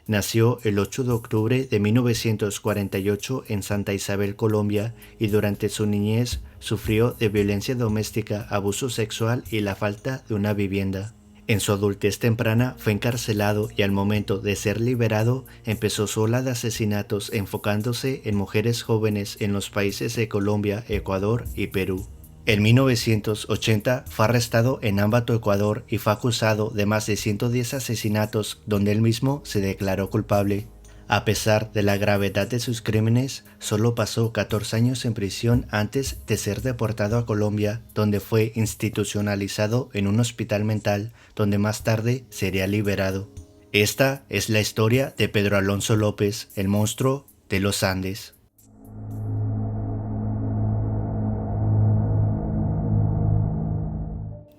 Nació el 8 de octubre de 1948 en Santa Isabel, Colombia, y durante su niñez sufrió de violencia doméstica, abuso sexual y la falta de una vivienda. En su adultez temprana fue encarcelado y al momento de ser liberado empezó su ola de asesinatos enfocándose en mujeres jóvenes en los países de Colombia, Ecuador y Perú. En 1980 fue arrestado en Ambato, Ecuador, y fue acusado de más de 110 asesinatos donde él mismo se declaró culpable. A pesar de la gravedad de sus crímenes, solo pasó 14 años en prisión antes de ser deportado a Colombia, donde fue institucionalizado en un hospital mental, donde más tarde sería liberado. Esta es la historia de Pedro Alonso López, el monstruo de los Andes.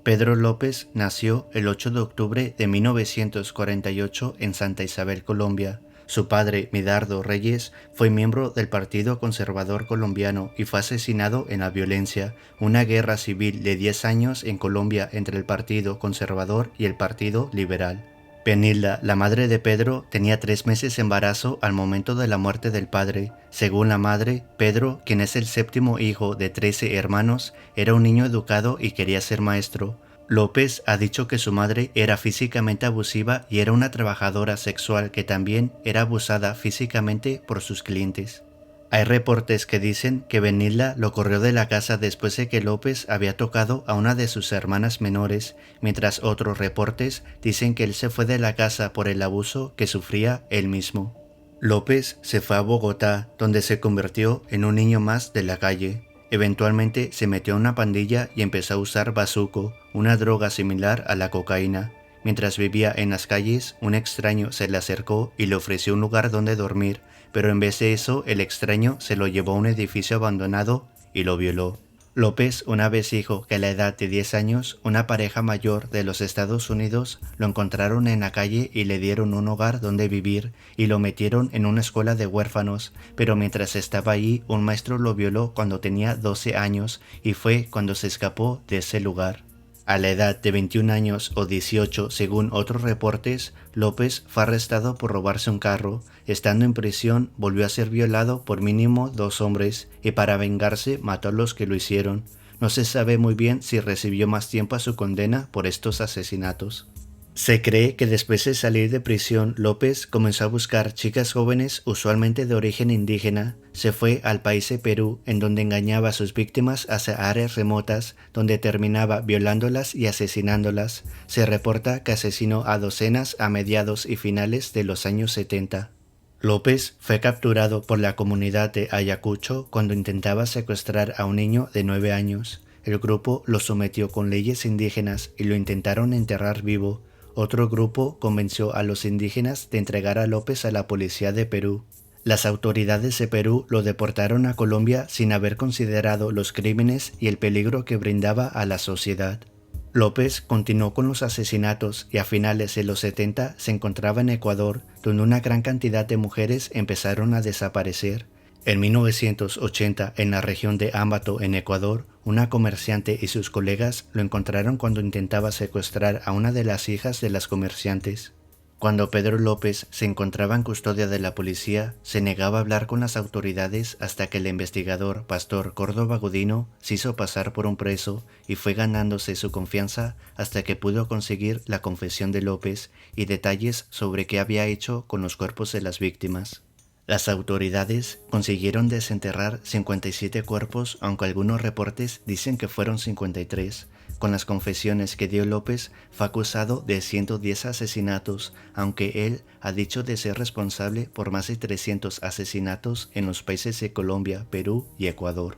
Pedro López nació el 8 de octubre de 1948 en Santa Isabel, Colombia. Su padre, Midardo Reyes, fue miembro del Partido Conservador Colombiano y fue asesinado en la violencia, una guerra civil de 10 años en Colombia entre el Partido Conservador y el Partido Liberal. Benilda, la madre de Pedro, tenía 3 meses de embarazo al momento de la muerte del padre. Según la madre, Pedro, quien es el séptimo hijo de 13 hermanos, era un niño educado y quería ser maestro. López ha dicho que su madre era físicamente abusiva y era una trabajadora sexual que también era abusada físicamente por sus clientes. Hay reportes que dicen que Benilda lo corrió de la casa después de que López había tocado a una de sus hermanas menores, mientras otros reportes dicen que él se fue de la casa por el abuso que sufría él mismo. López se fue a Bogotá, donde se convirtió en un niño más de la calle. Eventualmente se metió a una pandilla y empezó a usar bazuco, una droga similar a la cocaína. Mientras vivía en las calles, un extraño se le acercó y le ofreció un lugar donde dormir, pero en vez de eso, el extraño se lo llevó a un edificio abandonado y lo violó. López una vez dijo que a la edad de 10 años, una pareja mayor de los Estados Unidos lo encontraron en la calle y le dieron un hogar donde vivir y lo metieron en una escuela de huérfanos, pero mientras estaba ahí, un maestro lo violó cuando tenía 12 años y fue cuando se escapó de ese lugar. A la edad de 21 años o 18, según otros reportes, López fue arrestado por robarse un carro. Estando en prisión, volvió a ser violado por mínimo 2 hombres y para vengarse mató a los que lo hicieron. No se sabe muy bien si recibió más tiempo a su condena por estos asesinatos. Se cree que después de salir de prisión, López comenzó a buscar chicas jóvenes, usualmente de origen indígena. Se fue al país de Perú, en donde engañaba a sus víctimas hacia áreas remotas, donde terminaba violándolas y asesinándolas. Se reporta que asesinó a docenas a mediados y finales de los años 70. López fue capturado por la comunidad de Ayacucho cuando intentaba secuestrar a un niño de 9 años. El grupo lo sometió con leyes indígenas y lo intentaron enterrar vivo. Otro grupo convenció a los indígenas de entregar a López a la policía de Perú. Las autoridades de Perú lo deportaron a Colombia sin haber considerado los crímenes y el peligro que brindaba a la sociedad. López continuó con los asesinatos y a finales de los 70 se encontraba en Ecuador, donde una gran cantidad de mujeres empezaron a desaparecer. En 1980, en la región de Ambato, en Ecuador, una comerciante y sus colegas lo encontraron cuando intentaba secuestrar a una de las hijas de las comerciantes. Cuando Pedro López se encontraba en custodia de la policía, se negaba a hablar con las autoridades hasta que el investigador Pastor Córdoba Godino se hizo pasar por un preso y fue ganándose su confianza hasta que pudo conseguir la confesión de López y detalles sobre qué había hecho con los cuerpos de las víctimas. Las autoridades consiguieron desenterrar 57 cuerpos, aunque algunos reportes dicen que fueron 53. Con las confesiones que dio López, fue acusado de 110 asesinatos, aunque él ha dicho de ser responsable por más de 300 asesinatos en los países de Colombia, Perú y Ecuador.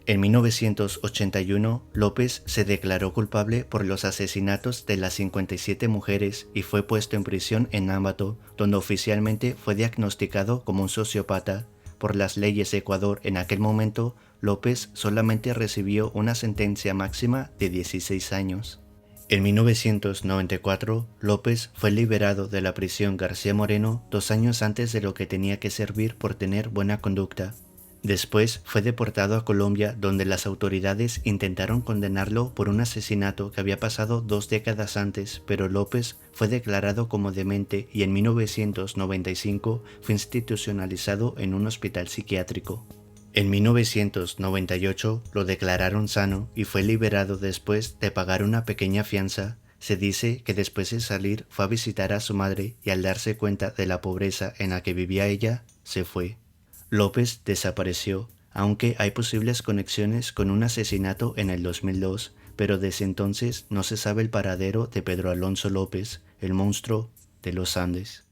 En 1981, López se declaró culpable por los asesinatos de las 57 mujeres y fue puesto en prisión en Ambato, donde oficialmente fue diagnosticado como un sociópata. Por las leyes de Ecuador en aquel momento, López solamente recibió una sentencia máxima de 16 años. En 1994, López fue liberado de la prisión García Moreno 2 años antes de lo que tenía que servir por tener buena conducta. Después fue deportado a Colombia, donde las autoridades intentaron condenarlo por un asesinato que había pasado 2 décadas antes, pero López fue declarado como demente y en 1995 fue institucionalizado en un hospital psiquiátrico. En 1998 lo declararon sano y fue liberado después de pagar una pequeña fianza. Se dice que después de salir fue a visitar a su madre y al darse cuenta de la pobreza en la que vivía ella, se fue. López desapareció, aunque hay posibles conexiones con un asesinato en el 2002, pero desde entonces no se sabe el paradero de Pedro Alonso López, el monstruo de los Andes.